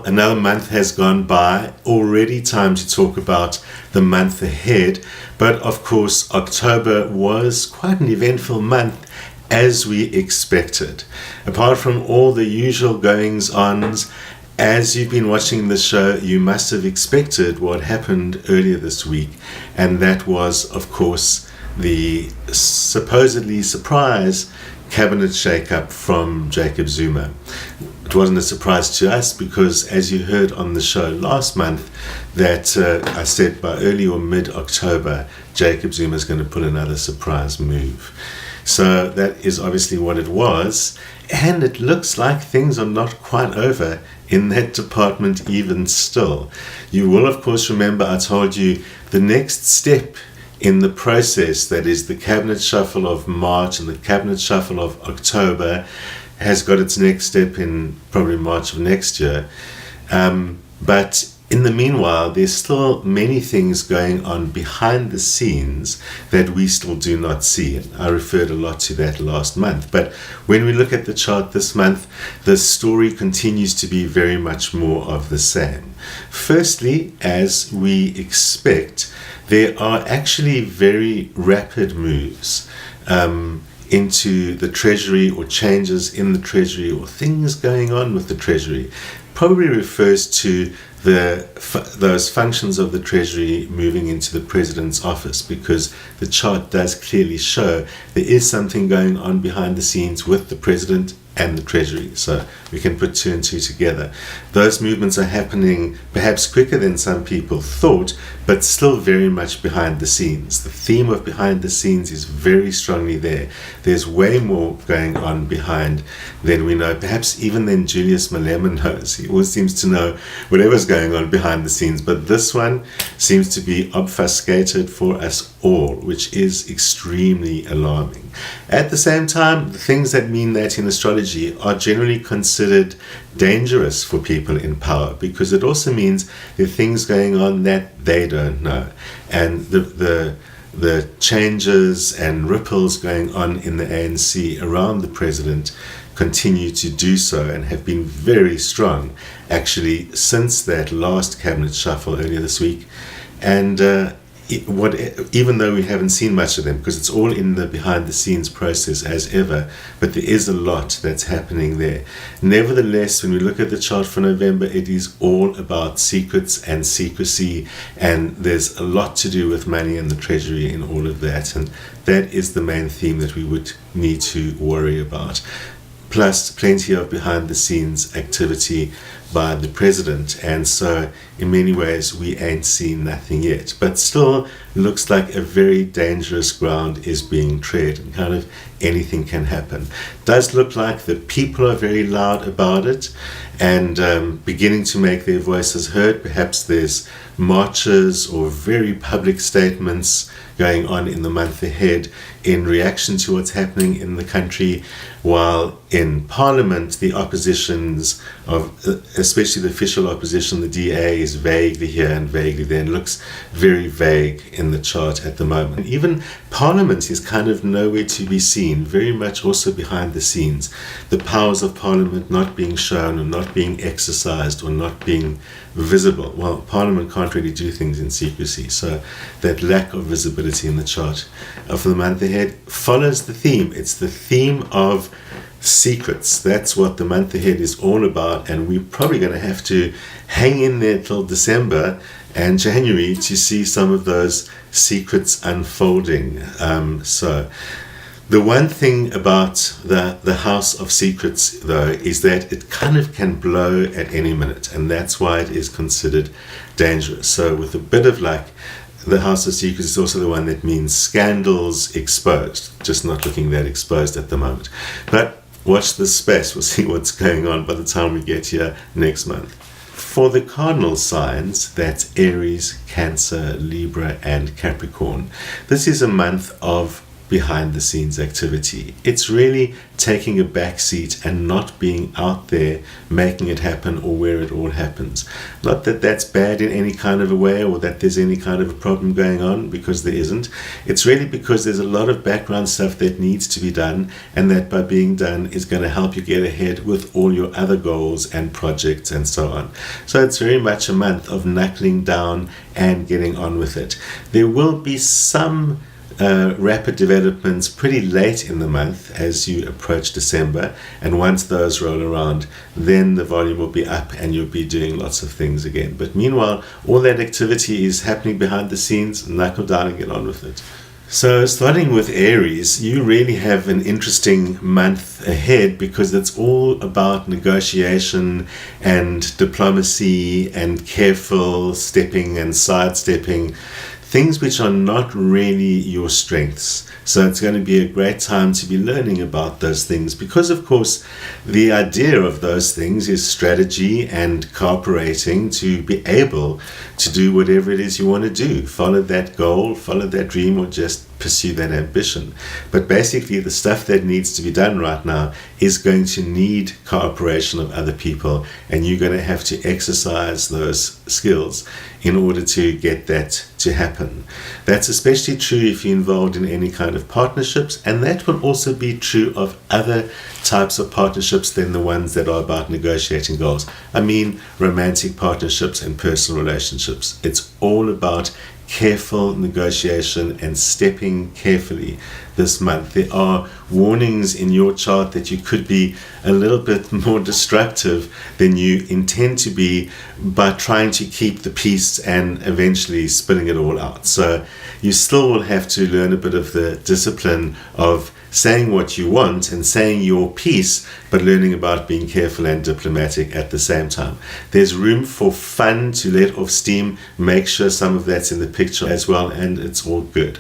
Well, another month has gone by. Already time to talk about the month ahead. But of course, October was quite an eventful month, as we expected. Apart from all the usual goings-ons, as you've been watching the show, you must have expected what happened earlier this week. And that was, of course, the supposedly surprise cabinet shake-up from Jacob Zuma. It wasn't a surprise to us because, as you heard on the show last month, that I said by early or mid-October, Jacob Zuma is going to pull another surprise move. So that is obviously what it was, and it looks like things are not quite over in that department even still. You will, of course, remember I told you the next step in the process, that is the cabinet shuffle of March and the cabinet shuffle of October, has got its next step in probably March of next year. But in the meanwhile, there's still many things going on behind the scenes that we still do not see. And I referred a lot to that last month. But when we look at the chart this month, the story continues to be very much more of the same. Firstly, as we expect, there are actually very rapid moves into the Treasury, or changes in the Treasury, or things going on with the Treasury. Probably refers to those functions of the Treasury moving into the President's office, because the chart does clearly show there is something going on behind the scenes with the President and the Treasury. So we can put two and two together. Those movements are happening perhaps quicker than some people thought, but still very much behind the scenes. The theme of behind the scenes is very strongly there. There's way more going on behind than we know, perhaps even than Julius Malema knows. He always seems to know whatever's going on behind the scenes, but this one seems to be obfuscated for us all, which is extremely alarming. At the same time, the things that mean that in astrology are generally considered dangerous for people in power, because it also means there are things going on that they don't know, and the changes and ripples going on in the ANC around the President continue to do so, and have been very strong actually since that last cabinet shuffle earlier this week. And even though we haven't seen much of them, because it's all in the behind the scenes process as ever, but there is a lot that's happening there. Nevertheless, when we look at the chart for November, it is all about secrets and secrecy, and there's a lot to do with money and the Treasury in all of that, and that is the main theme that we would need to worry about. Plus plenty of behind the scenes activity by the President, and so in many ways we ain't seen nothing yet, but still looks like a very dangerous ground is being tread, and kind of anything can happen. Does look like the people are very loud about it, and beginning to make their voices heard. Perhaps there's marches or very public statements going on in the month ahead in reaction to what's happening in the country, while in Parliament the oppositions of, especially the official opposition, the DA, is vaguely here and vaguely there, and looks very vague in the chart at the moment. And even Parliament is kind of nowhere to be seen, very much also behind the scenes. The powers of Parliament not being shown, or not being exercised, or not being visible. Well, Parliament can't really do things in secrecy, so that lack of visibility in the chart for the month ahead follows the theme. It's the theme of secrets. That's what the month ahead is all about, and we're probably going to have to hang in there till December and January to see some of those secrets unfolding. So the one thing about the House of Secrets, though, is that it kind of can blow at any minute, and that's why it is considered dangerous. So with a bit of luck, the House of Secrets is also the one that means scandals exposed, just not looking that exposed at the moment. But watch this space, we'll see what's going on by the time we get here next month. For the cardinal signs, that's Aries, Cancer, Libra, and Capricorn, this is a month of behind the scenes activity. It's really taking a back seat and not being out there making it happen or where it all happens. Not that that's bad in any kind of a way or that there's any kind of a problem going on, because there isn't. It's really because there's a lot of background stuff that needs to be done, and that by being done is going to help you get ahead with all your other goals and projects and so on. So it's very much a month of knuckling down and getting on with it. There will be some rapid developments pretty late in the month as you approach December, and once those roll around, then the volume will be up and you'll be doing lots of things again. But meanwhile, all that activity is happening behind the scenes. Knuckle down and get on with it. So starting with Aries, you really have an interesting month ahead, because it's all about negotiation and diplomacy and careful stepping and sidestepping, things which are not really your strengths. So it's going to be a great time to be learning about those things, because of course the idea of those things is strategy and cooperating to be able to do whatever it is you want to do. Follow that goal, follow that dream, or just pursue that ambition. But basically the stuff that needs to be done right now is going to need cooperation of other people, and you're going to have to exercise those skills in order to get that to happen. That's especially true if you're involved in any kind of partnerships, and that will also be true of other types of partnerships than the ones that are about negotiating goals. I mean romantic partnerships and personal relationships. It's all about careful negotiation and stepping carefully this month. There are warnings in your chart that you could be a little bit more destructive than you intend to be by trying to keep the peace and eventually spilling it all out. So you still will have to learn a bit of the discipline of saying what you want and saying your piece, but learning about being careful and diplomatic at the same time. There's room for fun to let off steam. Make sure some of that's in the picture as well, and it's all good.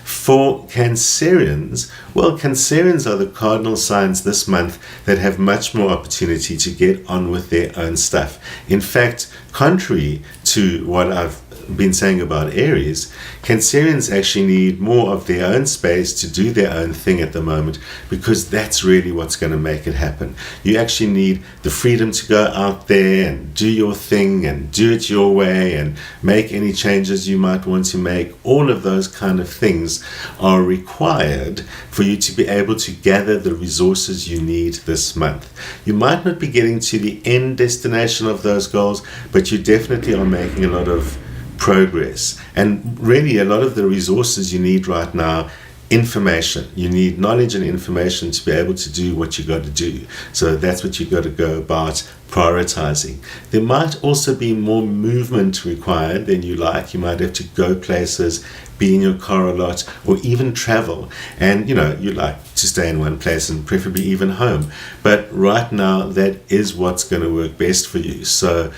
For Cancerians, well, Cancerians are the cardinal signs this month that have much more opportunity to get on with their own stuff. In fact, contrary to what I've been saying about Aries, Cancerians actually need more of their own space to do their own thing at the moment, because that's really what's going to make it happen. You actually need the freedom to go out there and do your thing and do it your way and make any changes you might want to make. All of those kind of things are required for you to be able to gather the resources you need this month. You might not be getting to the end destination of those goals, but you definitely are making a lot of progress. And really a lot of the resources you need right now, information. You need knowledge and information to be able to do what you got to do. So that's what you got to go about prioritizing. There might also be more movement required than you like. You might have to go places, be in your car a lot, or even travel. And you like to stay in one place and preferably even home. But right now that is what's going to work best for you. So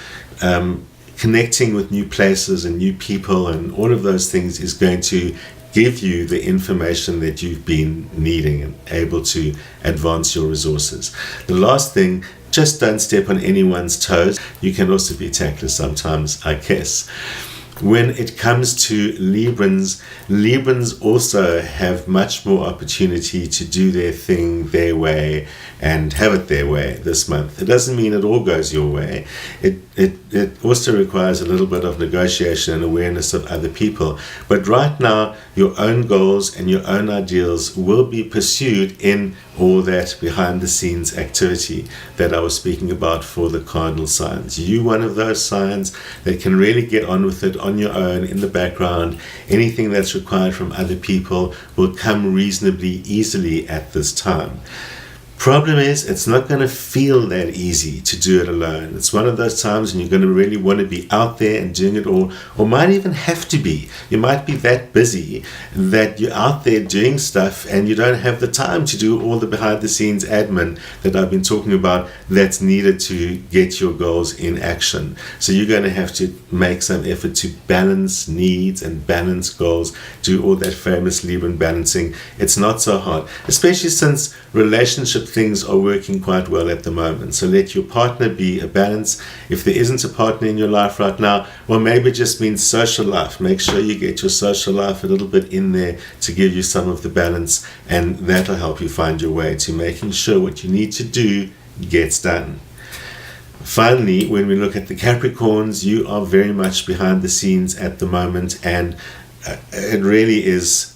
connecting with new places and new people and all of those things is going to give you the information that you've been needing and able to advance your resources. The last thing, just don't step on anyone's toes. You can also be tactless sometimes, I guess. When it comes to Librans also have much more opportunity to do their thing their way and have it their way this month. It doesn't mean it all goes your way. It also requires a little bit of negotiation and awareness of other people. But right now, your own goals and your own ideals will be pursued in all that behind the scenes activity that I was speaking about for the cardinal signs. You one of those signs that can really get on with it on your own in the background. Anything that's required from other people will come reasonably easily at this time. Problem is, it's not going to feel that easy to do it alone. It's one of those times when you're going to really want to be out there and doing it all, or might even have to be. You might be that busy that you're out there doing stuff and you don't have the time to do all the behind the scenes admin that I've been talking about that's needed to get your goals in action. So you're going to have to make some effort to balance needs and balance goals, do all that famous Libran balancing. It's not so hard, especially since relationship things are working quite well at the moment. So let your partner be a balance. If there isn't a partner in your life right now, well, maybe it just means social life. Make sure you get your social life a little bit in there to give you some of the balance, and that'll help you find your way to making sure what you need to do gets done. Finally, when we look at the Capricorns, you are very much behind the scenes at the moment, and it really is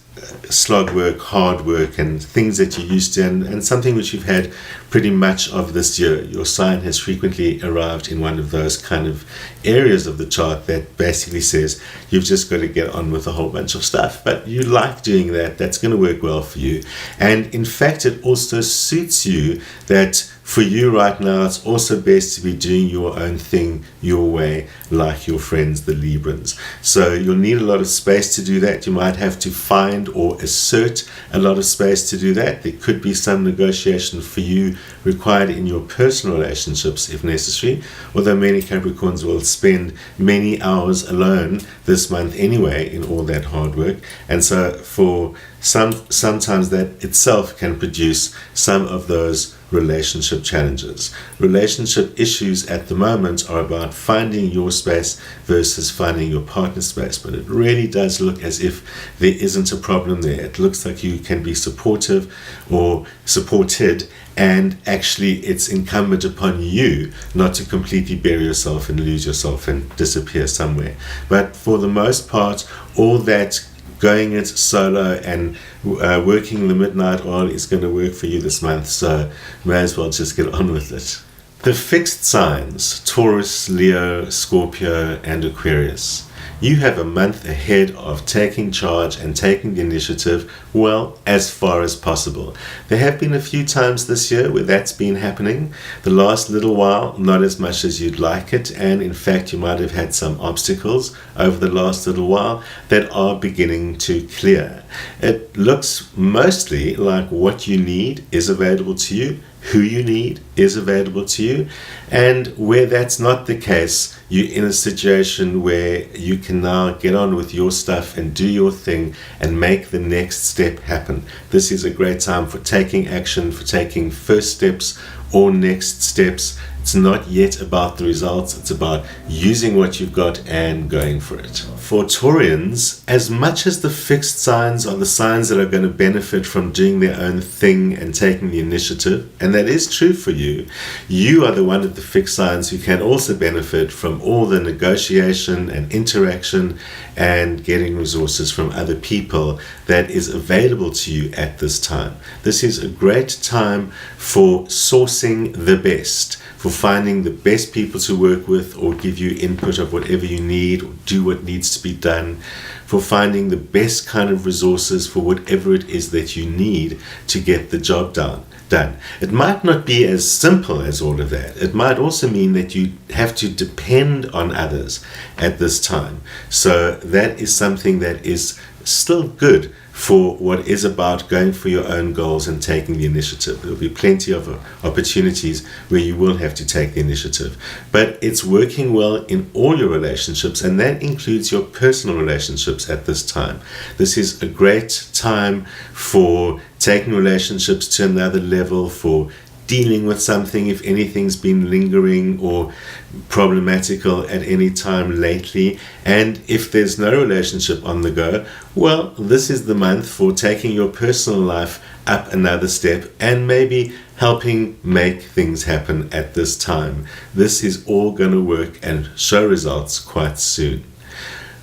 slog work, hard work, and things that you're used to, and something which you've had pretty much of this year. Your sign has frequently arrived in one of those kind of areas of the chart that basically says you've just got to get on with a whole bunch of stuff, but you like doing that. That's going to work well for you. And in fact, it also suits you that for you right now, it's also best to be doing your own thing your way, like your friends, the Librans. So you'll need a lot of space to do that. You might have to find or assert a lot of space to do that. There could be some negotiation for you required in your personal relationships if necessary, although many Capricorns will spend many hours alone this month anyway in all that hard work. And so for sometimes that itself can produce some of those relationship challenges. Relationship issues at the moment are about finding your space versus finding your partner's space, but it really does look as if there isn't a problem there. It looks like you can be supportive or supported, and actually it's incumbent upon you not to completely bury yourself and lose yourself and disappear somewhere. But for the most part, all that going it solo and working the midnight oil is going to work for you this month, so may as well just get on with it. The fixed signs, Taurus, Leo, Scorpio, and Aquarius. You have a month ahead of taking charge and taking the initiative, well, as far as possible. There have been a few times this year where that's been happening. The last little while, not as much as you'd like it, and in fact you might have had some obstacles over the last little while that are beginning to clear. It looks mostly like what you need is available to you, who you need is available to you, and where that's not the case, you're in a situation where you can now get on with your stuff and do your thing and make the next step happen. This is a great time for taking action, for taking first steps or next steps. It's not yet about the results, it's about using what you've got and going for it. For Taurians, as much as the fixed signs are the signs that are going to benefit from doing their own thing and taking the initiative, and that is true for you, you are the one of the fixed signs who can also benefit from all the negotiation and interaction and getting resources from other people that is available to you at this time. This is a great time for sourcing the best, for finding the best people to work with or give you input of whatever you need or do what needs to be done, for finding the best kind of resources for whatever it is that you need to get the job done. It might not be as simple as all of that. It might also mean that you have to depend on others at this time. So that is something that is still good for what is about going for your own goals and taking the initiative. There will be plenty of opportunities where you will have to take the initiative. But it's working well in all your relationships, and that includes your personal relationships at this time. This is a great time for taking relationships to another level, for dealing with something if anything's been lingering or problematical at any time lately. And if there's no relationship on the go, well, this is the month for taking your personal life up another step and maybe helping make things happen at this time. This is all going to work and show results quite soon.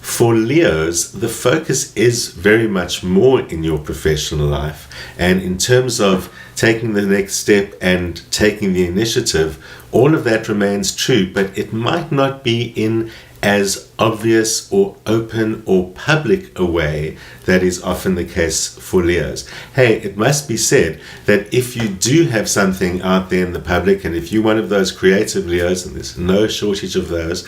For Leos, the focus is very much more in your professional life, and in terms of taking the next step and taking the initiative, all of that remains true, but it might not be in as obvious or open or public a way that is often the case for Leos. Hey, it must be said that if you do have something out there in the public, and if you're one of those creative Leos, and there's no shortage of those,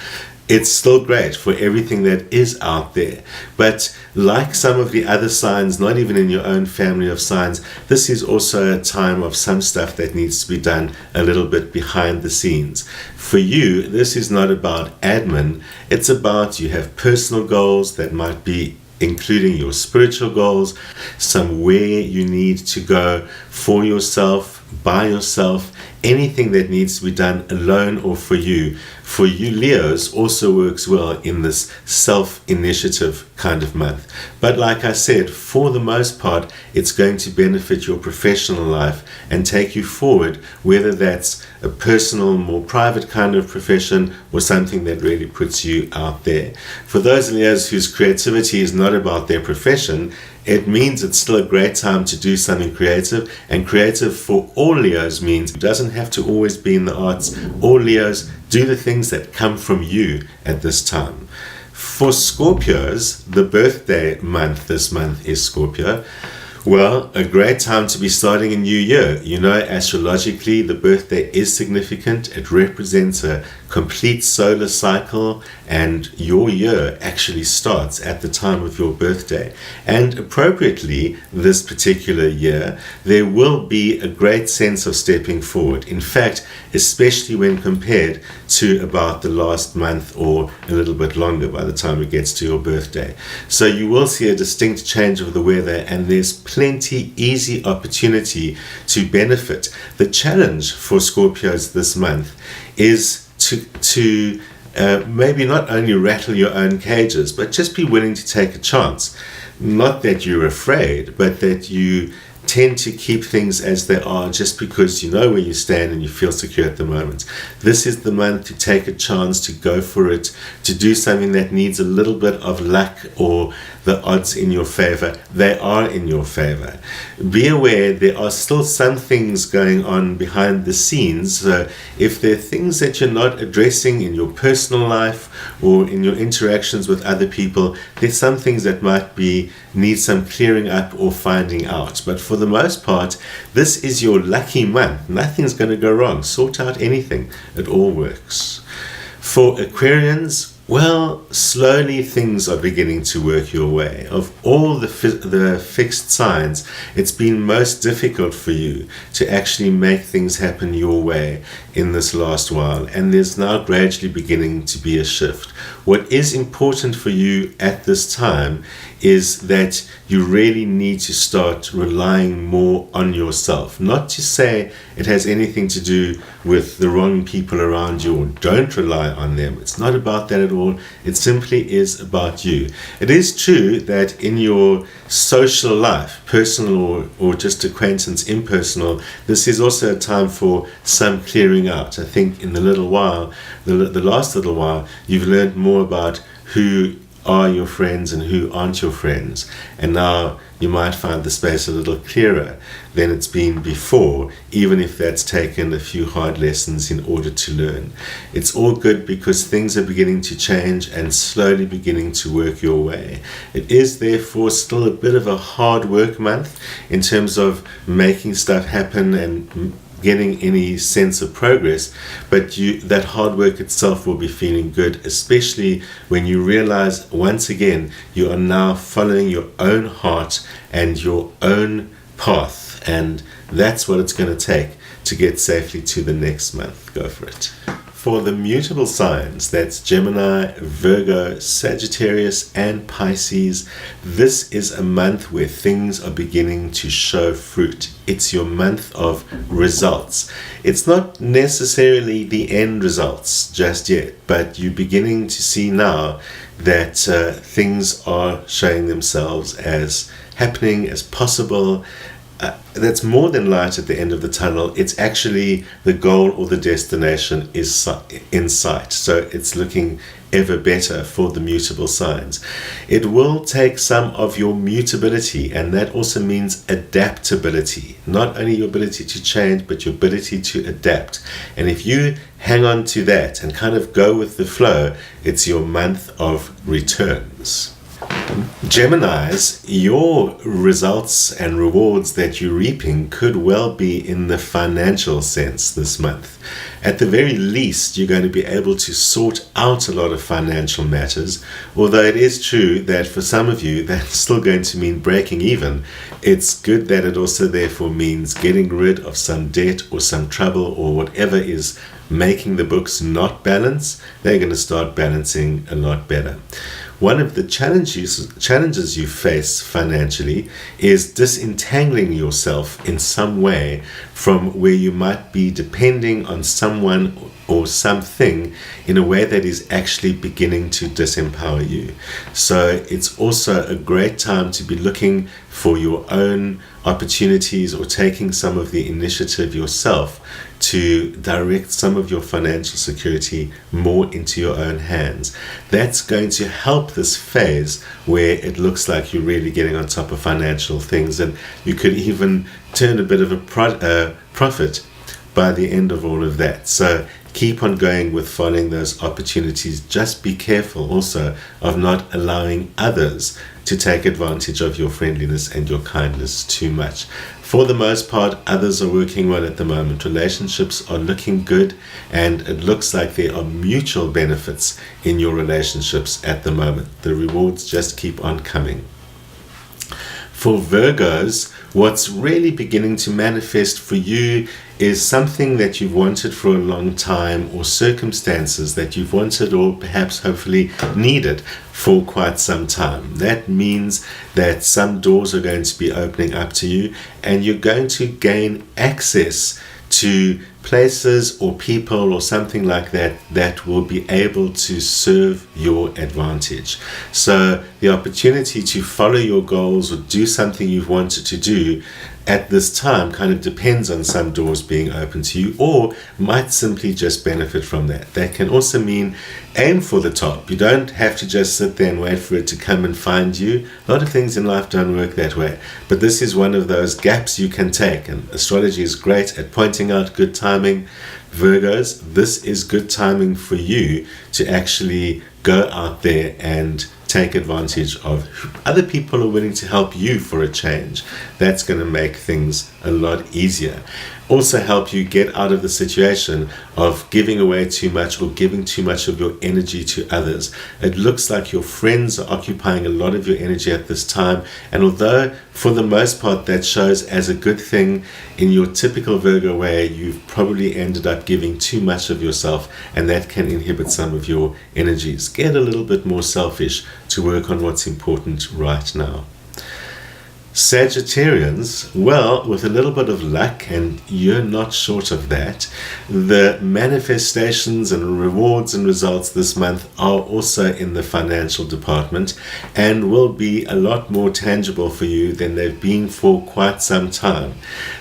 it's still great for everything that is out there. But like some of the other signs, not even in your own family of signs, this is also a time of some stuff that needs to be done a little bit behind the scenes. For you, this is not about admin. It's about you have personal goals that might be including your spiritual goals, somewhere you need to go for yourself, by yourself, anything that needs to be done alone or for you Leos, also works well in this self-initiative kind of month. But like I said, for the most part, it's going to benefit your professional life and take you forward, whether that's a personal, more private kind of profession or something that really puts you out there. For those Leos whose creativity is not about their profession, it means it's still a great time to do something creative, and creative for all Leos means it doesn't have to always be in the arts. All Leos, do the things that come from you at this time. For Scorpios, the birthday month this month is Scorpio. Well, a great time to be starting a new year. You know, astrologically, the birthday is significant. It represents a complete solar cycle, and your year actually starts at the time of your birthday. And appropriately, this particular year, there will be a great sense of stepping forward. In fact, especially when compared to about the last month or a little bit longer by the time it gets to your birthday. So you will see a distinct change of the weather, and there's plenty easy opportunity to benefit. The challenge for Scorpios this month is to maybe not only rattle your own cages, but just be willing to take a chance. Not that you're afraid, but that you tend to keep things as they are just because you know where you stand and you feel secure at the moment. This is the month to take a chance, to go for it, to do something that needs a little bit of luck or the odds in your favor. They are in your favor. Be aware there are still some things going on behind the scenes. So if there are things that you're not addressing in your personal life or in your interactions with other people, there's some things that might need some clearing up or finding out. But for the most part, this is your lucky month. Nothing's going to go wrong. Sort out anything. It all works. For Aquarians, well, slowly things are beginning to work your way. Of all the fixed signs, it's been most difficult for you to actually make things happen your way in this last while, and there's now gradually beginning to be a shift. What is important for you at this time is that you really need to start relying more on yourself. Not to say it has anything to do with the wrong people around you or don't rely on them. It's not about that at all. It simply is about you. It is true that in your social life, personal or just acquaintance, impersonal, this is also a time for some clearing out. I think in the last little while, you've learned more about who are your friends and who aren't your friends, and now you might find the space a little clearer than it's been before, even if that's taken a few hard lessons in order to learn. It's all good because things are beginning to change and slowly beginning to work your way. It is therefore still a bit of a hard work month in terms of making stuff happen and getting any sense of progress, but that hard work itself will be feeling good, especially when you realize once again you are now following your own heart and your own path, and that's what it's going to take to get safely to the next month. Go for it. For the mutable signs, that's Gemini, Virgo, Sagittarius, and Pisces, this is a month where things are beginning to show fruit. It's your month of results. It's not necessarily the end results just yet, but you're beginning to see now that things are showing themselves as happening, as possible. That's more than light at the end of the tunnel. It's actually the goal or the destination is in sight. So it's looking ever better for the mutable signs. It will take some of your mutability, and that also means adaptability. Not only your ability to change, but your ability to adapt. And if you hang on to that and kind of go with the flow, it's your month of returns. Geminis, your results and rewards that you're reaping could well be in the financial sense this month. At the very least, you're going to be able to sort out a lot of financial matters, although it is true that for some of you, that's still going to mean breaking even. It's good that it also therefore means getting rid of some debt or some trouble or whatever is making the books not balance. They're going to start balancing a lot better. one of the challenges you face financially is disentangling yourself in some way from where you might be depending on someone or something in a way that is actually beginning to disempower you. So it's also a great time to be looking for your own opportunities or taking some of the initiative yourself to direct some of your financial security more into your own hands. That's going to help this phase where it looks like you're really getting on top of financial things, and you could even turn a bit of a profit by the end of all of that. So keep on going with following those opportunities. Just be careful also of not allowing others to take advantage of your friendliness and your kindness too much. For the most part, others are working well at the moment. Relationships are looking good, and it looks like there are mutual benefits in your relationships at the moment. The rewards just keep on coming. For Virgos, what's really beginning to manifest for you is something that you've wanted for a long time, or circumstances that you've wanted or perhaps hopefully needed for quite some time. That means that some doors are going to be opening up to you, and you're going to gain access to places or people or something like that that will be able to serve your advantage. So the opportunity to follow your goals or do something you've wanted to do at this time kind of depends on some doors being open to you, or might simply just benefit from that. That can also mean aim for the top. You don't have to just sit there and wait for it to come and find you. A lot of things in life don't work that way, but this is one of those gaps you can take, and astrology is great at pointing out good timing. Virgos, this is good timing for you to actually go out there and take advantage of other people are willing to help you for a change. That's going to make things a lot easier. Also help you get out of the situation of giving away too much or giving too much of your energy to others. It looks like your friends are occupying a lot of your energy at this time, and although for the most part that shows as a good thing, in your typical Virgo way you've probably ended up giving too much of yourself, and that can inhibit some of your energies. Get a little bit more selfish to work on what's important right now. Sagittarians, well, with a little bit of luck, and you're not short of that, the manifestations and rewards and results this month are also in the financial department and will be a lot more tangible for you than they've been for quite some time.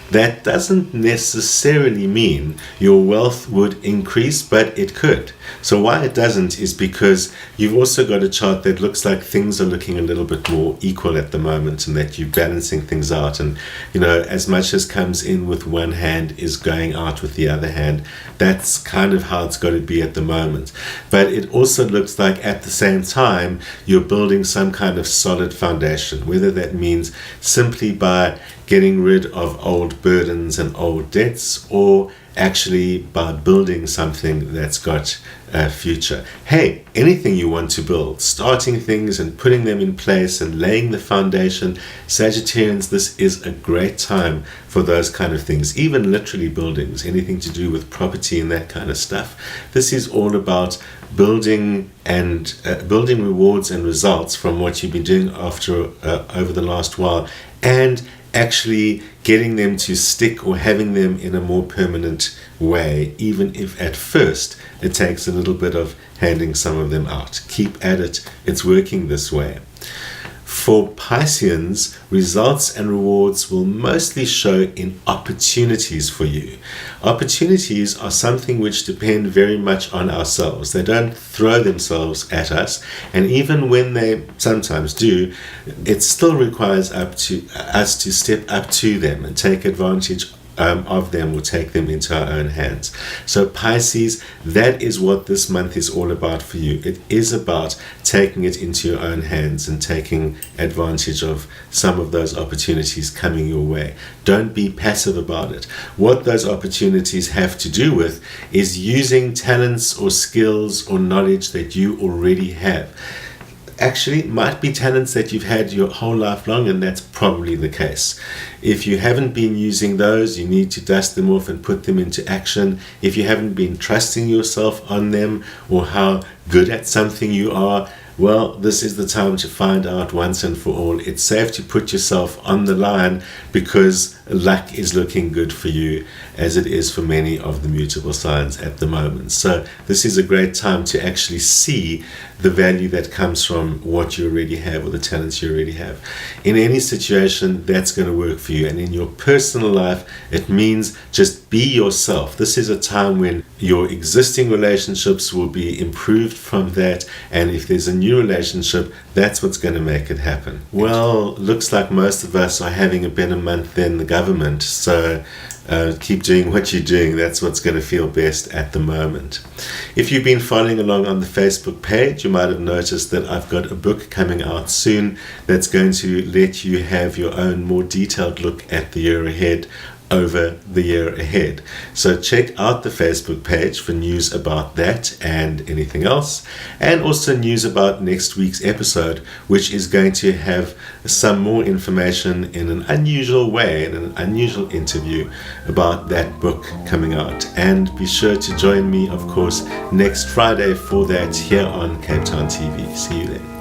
That doesn't necessarily mean your wealth would increase, but it could. So why it doesn't is because you've also got a chart that looks like things are looking a little bit more equal at the moment, and that you're balancing things out, and as much as comes in with one hand is going out with the other hand. That's kind of how it's got to be at the moment. But it also looks like at the same time you're building some kind of solid foundation, whether that means simply by getting rid of old burdens and old debts, or actually by building something that's got a future. Hey, anything you want to build, starting things and putting them in place and laying the foundation, Sagittarians, this is a great time for those kind of things, even literally buildings, anything to do with property and that kind of stuff. This is all about building and building rewards and results from what you've been doing over the last while, and actually getting them to stick or having them in a more permanent way, even if at first it takes a little bit of handing some of them out. Keep at it. It's working this way. For Pisceans, results and rewards will mostly show in opportunities for you. Opportunities are something which depend very much on ourselves. They don't throw themselves at us, and even when they sometimes do, it still requires us to step up to them and take advantage of them, or take them into our own hands. So Pisces, that is what this month is all about for you. It is about taking it into your own hands and taking advantage of some of those opportunities coming your way. Don't be passive about it. What those opportunities have to do with is using talents or skills or knowledge that you already have. Actually, it might be talents that you've had your whole life long, and that's probably the case. If you haven't been using those, you need to dust them off and put them into action. If you haven't been trusting yourself on them, or how good at something you are, Well, this is the time to find out once and for all. It's safe to put yourself on the line because luck is looking good for you, as it is for many of the mutable signs at the moment. So this is a great time to actually see the value that comes from what you already have, or the talents you already have. In any situation, that's going to work for you. And in your personal life, it means just be yourself. This is a time when your existing relationships will be improved from that, and if there's a new relationship, that's what's going to make it happen. Well, looks like most of us are having a better month than the government, so keep doing what you're doing. That's what's going to feel best at the moment. If you've been following along on the Facebook page, you might have noticed that I've got a book coming out soon that's going to let you have your own more detailed look at the year ahead, over the year ahead. So check out the Facebook page for news about that and anything else, and also news about next week's episode, which is going to have some more information in an unusual way, in an unusual interview about that book coming out. And be sure to join me, of course, next Friday for that here on Cape Town TV. See you then.